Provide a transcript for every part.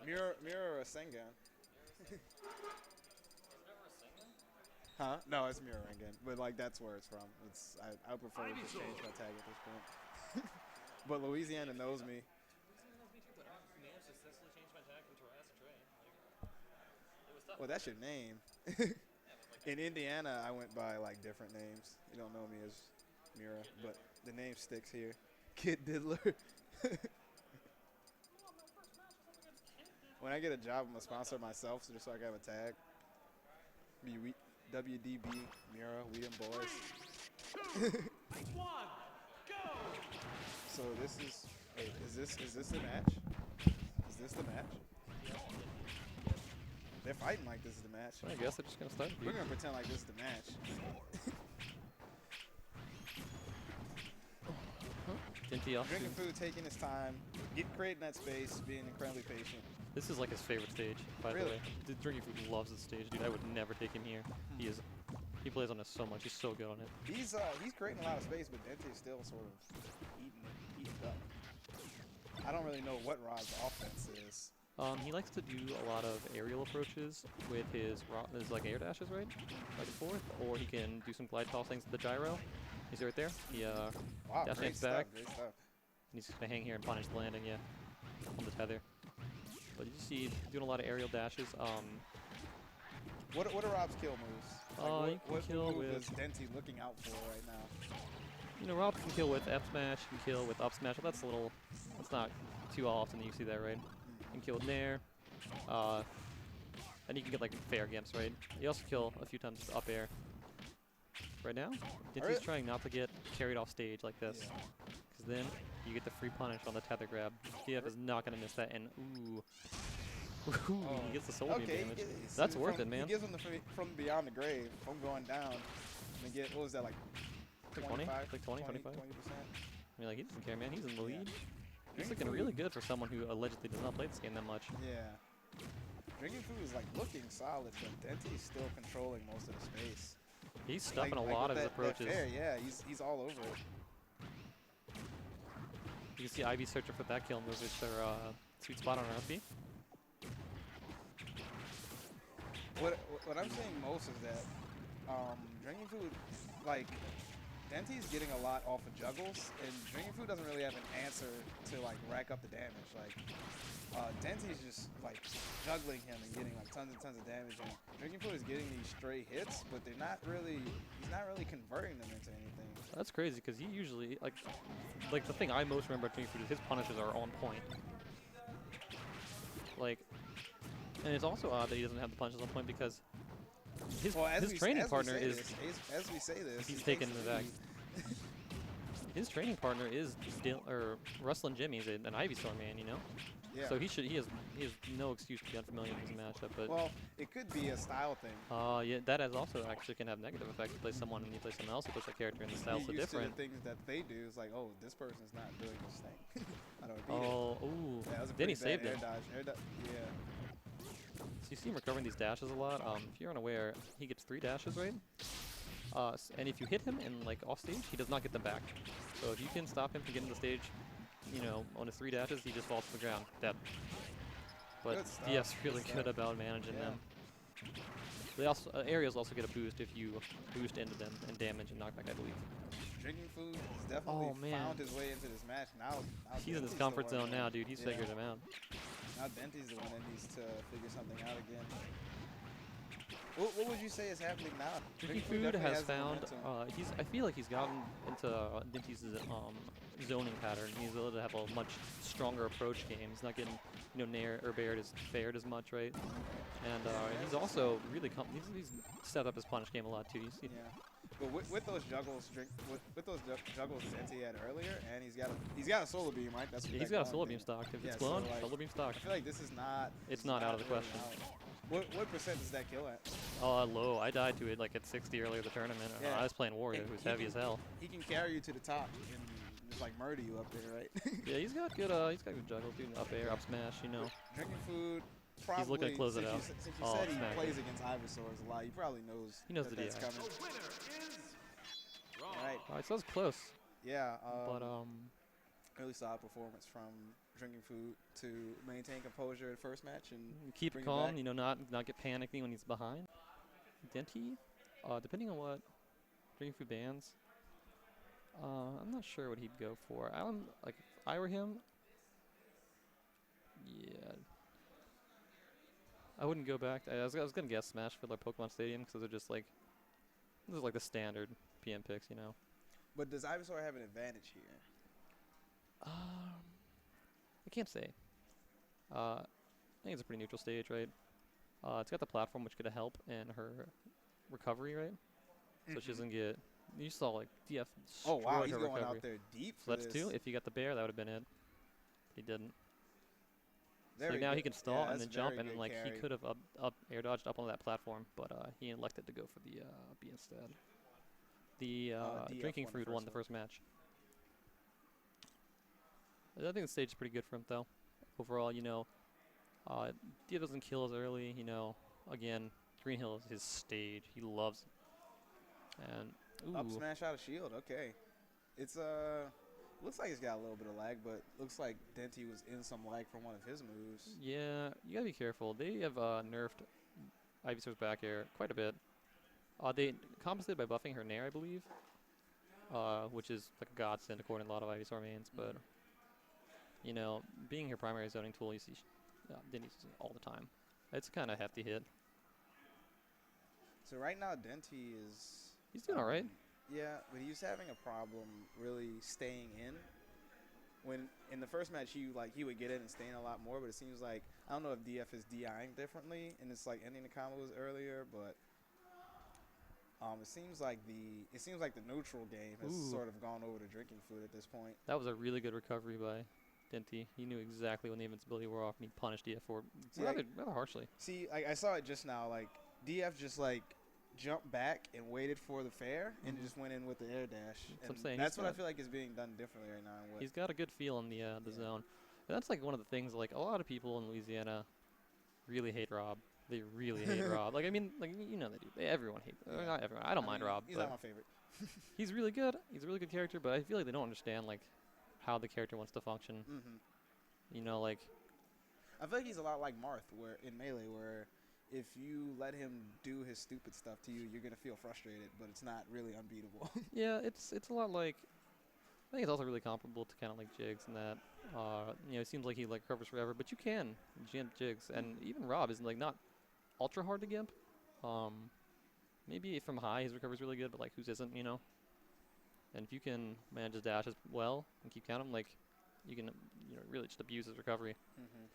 Mirror or Sengen. Huh? No, it's Mirror again. But like that's where it's from. It's I prefer to change my tag at this point. But Louisiana knows me. Well, that's your name. In Indiana, I went by like different names. You don't know me as Mira, but the name sticks here. Kid Diddler. When I get a job, I'm gonna sponsor myself just so I can have a tag. WDB Mira, we them boys. So this is. Wait, is this the match? Is this the match? They're fighting like this is the match. I guess they're just gonna start. We're gonna pretend like this is the match. Denti off. DrinkingFood, taking his time, creating that space, being incredibly patient. This is like his favorite stage, by the way. DrinkingFood loves this stage, dude. I would never take him here. He plays on this so much. He's so good on it. He's creating a lot of space, but Denti is still sort of eating it up. I don't really know what Rod's offense is. He likes to do a lot of aerial approaches with his like air dashes, right? Back and forth, or he can do some glide tossings to the gyro. He's right there. He wow, dash great back. Great stuff. And he's just gonna hang here and punish the landing, yeah, on the tether. But you see, doing a lot of aerial dashes. What are Rob's kill moves? Like what kill move with is Denti looking out for right now? You know, Rob can kill with F smash. He can kill with up smash. But that's not too often that you see that, right? He can kill with nair. And you can get like fair gimps, right? You also kill a few times with up air. Right now, Denti's trying not to get carried off stage like this. Because then you get the free punish on the tether grab. DF is not going to miss that. And ooh. Ooh, he gets the soul beam damage. That's worth it, man. He gives him the from beyond the grave. From going down. And get, what was that, like 20? Like 20, 25? 20%. I mean, like, he doesn't care, man. He's in the lead. He's looking really good for someone who allegedly does not play this game that much. Yeah. DrinkingFood is like looking solid, but Denti's still controlling most of the space. He's stuffing a lot of his approaches. Yeah, he's all over it. You can see Ivy searching for that kill move, which their sweet spot on RP. What I'm saying most is that DrinkingFood, like, Denti's getting a lot off of juggles, and DrinkingFood doesn't really have an answer to like rack up the damage. Like, Denti's just like juggling him and getting like tons and tons of damage, and DrinkingFood is getting these stray hits, but he's not really converting them into anything. That's crazy because he usually like the thing I most remember about DrinkingFood is his punishes are on point. Like, and it's also odd that he doesn't have the punches on point because his training partner is as we say this, he's taking the back. His training partner is Rustlin Jimmy's an Ivysaur man, you know. Yeah. So he has no excuse to be unfamiliar with his matchup. But well, it could be a style thing. Yeah, that has also actually can have negative effects. You play someone and you play someone else who plays that character, and the styles are different. To the things that they do is like, oh, this person's not doing this thing. I don't beat it. Ooh. Yeah, that was a then he saved it. Air dodge. Yeah. So you see him recovering these dashes a lot. If you're unaware, he gets 3 dashes, right? And if you hit him in like off stage, he does not get them back. So if you can stop him from getting the stage, you know, on his 3 dashes, he just falls to the ground, dead. But DF's really good about managing them. They also aerials also get a boost if you boost into them and damage and knockback, I believe. DrinkingFood has definitely found his way into this match. Now he's in his comfort zone now, dude. He's figured him out. Now Denti's the one that needs to figure something out again. What would you say is happening now? DrinkingFood has found. I feel like he's gotten into Denti's zoning pattern. He's able to have a much stronger approach game. He's not getting, you know, nair or fared as much, right? And he's also really he's set up his punish game a lot too. Yeah. But with those juggles, Denti had earlier, and he's got a solar beam, right? That's what he's got a solar beam stock. If it's blown, solar beam stock. I feel like this is not. It's not out of the question. What percent does that kill at? Low. I died to it like at 60 earlier in the tournament. Yeah. I was playing Warrior, who's heavy as hell. He can carry you to the top and just like murder you up there, right? Yeah, he's got good juggles, doing up air, up smash, you know. DrinkingFood. Probably, he's looking to close it out. Since you said he plays against Ivysaurs a lot, he probably knows. He knows that's coming. All right, so it's close. Yeah. But really solid performance from Drinking Food to maintain composure at first match and Keep bring it calm, back? you know, not get panicky when he's behind. Denti, depending on what Drinking Food bans, I'm not sure what he'd go for. Like, if I were him, yeah, I wouldn't go back. I was gonna guess Smash Fiddler Pokemon Stadium because those are just like the standard PM picks, you know. But does Ivysaur have an advantage here? I can't say. I think it's a pretty neutral stage, right? It's got the platform which could help in her recovery, right? So she doesn't get. You saw like DF Oh wow, destroyed he's her going recovery. out there deep So for that's this. 2. If you got the bear, that would have been it. But he didn't. So Very now good. he can stall Yeah, and that's then jump, very and then good like he carry. could have up air dodged up on that platform, but he elected to go for the B instead. The DF Drinking won the Fruit first won the one. first match. I think the stage is pretty good for him though. Overall, you know, DF doesn't kill as early. You know, again, Green Hill is his stage. He loves it. And Up ooh, smash out of shield. Okay, it's looks like it's got a little bit of lag, but looks like Denti was in some lag from one of his moves. yeah, you gotta be careful. They have nerfed Ivysaur's back air quite a bit. They compensated by buffing her Nair, I believe, which is like a godsend according to a lot of Ivysaur mains. But you know, being her primary zoning tool, you see Denny's using it all the time. It's kind of hefty hit. So right now Denti is. He's doing all right. Yeah, but he's having a problem really staying in. When in the first match he would get in and stay in a lot more, but it seems like I don't know if DF is DIing differently and it's like ending the combos earlier, but it seems like the neutral game has sort of gone over to Drinking Food at this point. That was a really good recovery by Denti. He knew exactly when the invincibility wore off, and he punished DF for it rather harshly. See, I saw it just now. Like DF just like jumped back and waited for the fair and just went in with the air dash. That's what I'm saying. That's what I feel like is being done differently right now. He's got a good feel in the zone. And that's like one of the things. Like a lot of people in Louisiana really hate Rob. They really hate Rob. Like I mean, like you know they do. Everyone hates. Not everyone. I don't mind Rob. He's but not my favorite. he's really good. He's a really good character. But I feel like they don't understand like how the character wants to function. You know, like I feel like he's a lot like Marth, where in Melee, where if you let him do his stupid stuff to you, you're gonna feel frustrated, but it's not really unbeatable. yeah, it's a lot like. I think it's also really comparable to kind of like Jigs in that, you know, it seems like he like recovers forever, but you can gimp Jigs, and even Rob is like not ultra hard to gimp. Maybe from high his recovery is really good, but like whose isn't, you know? And if you can manage his dashes well and keep counting, like you can, you know, really just abuse his recovery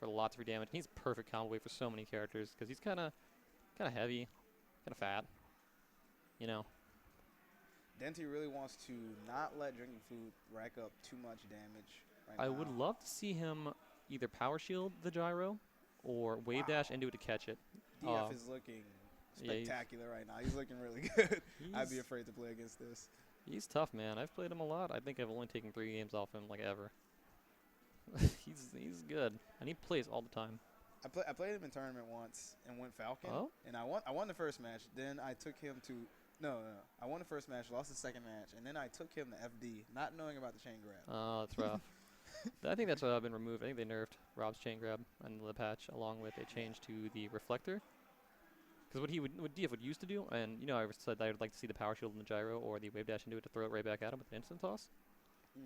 for lots of free damage. And he's perfect combo weight for so many characters because he's kind of heavy, kind of fat, you know. Denti really wants to not let Drinking Food rack up too much damage right I now. would love to see him either power shield the gyro or wave dash into it to catch it. DF is looking spectacular right now. He's looking really good. I'd be afraid to play against this. He's tough, man. I've played him a lot. I think I've only taken 3 games off him like ever. he's good, and he plays all the time. I played him in tournament once and went Falcon, and I won the first match. Then I took him to I won the first match, lost the second match, and then I took him to FD, not knowing about the chain grab. Oh, that's rough. I think that's been removed. I think they nerfed Rob's chain grab in the patch, along with a change to the reflector. Because what DF would used to do, and you know I said I would like to see the power shield in the gyro or the wave dash into it to throw it right back at him with an instant toss.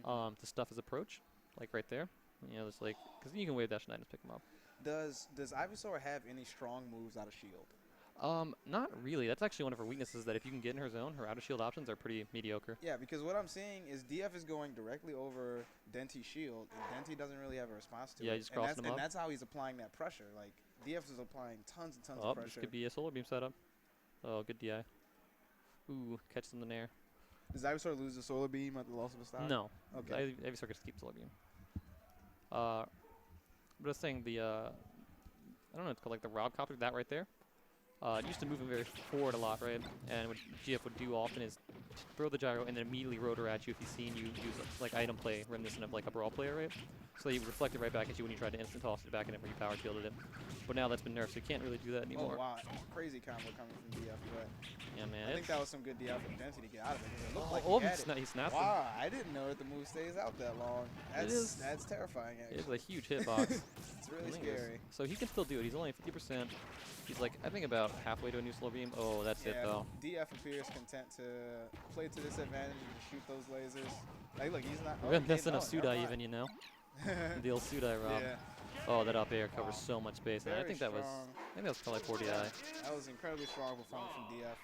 To stuff his approach, like right there. You know, it's like because you can wave dash and just pick him up. Does Ivysaur have any strong moves out of shield? Not really. That's actually one of her weaknesses, that if you can get in her zone, her out of shield options are pretty mediocre. Yeah, because what I'm seeing is DF is going directly over Denti's shield, and Denti doesn't really have a response to it. Yeah, he's crossing him up. And that's how he's applying that pressure. Like, DF is applying tons and tons of pressure. This could be a solar beam setup. Oh, good DI. Ooh, catches in the nair. Does Ivysaur lose the solar beam at the loss of a stock? No. Okay. Ivysaur gets to keep solar beam. But I was saying I don't know, it's called like the Rob copter, that right there. It used to move him very forward a lot, right? And what GF would do often is throw the gyro and then immediately rotor at you if he's seen you use like item play reminiscent of like a brawl player, right? So he reflected right back at you when you tried to instant toss it back at him or you power shielded him. But now that's been nerfed, so you can't really do that anymore. Oh wow, crazy combo coming from DF, but Yeah, man. I think that was some good DF from Denti to get out of it. It looked like Oh, he had it. he snapped him. Wow, I didn't know that the move stays out that long. That's terrifying, It actually. is a huge hitbox. It's really scary. So he can still do it. He's only 50%. He's like, I think about halfway to a new slow beam. Oh, that's it though. DF appears content to play to this advantage and just shoot those lasers. Like, look, he's not. We're missing a Sudai even, you know? The old Sudai Rob. Yeah. Oh, that up air covers so much space. And I think that was, strong. I think that was probably 40i. That was incredibly strong performance from DF.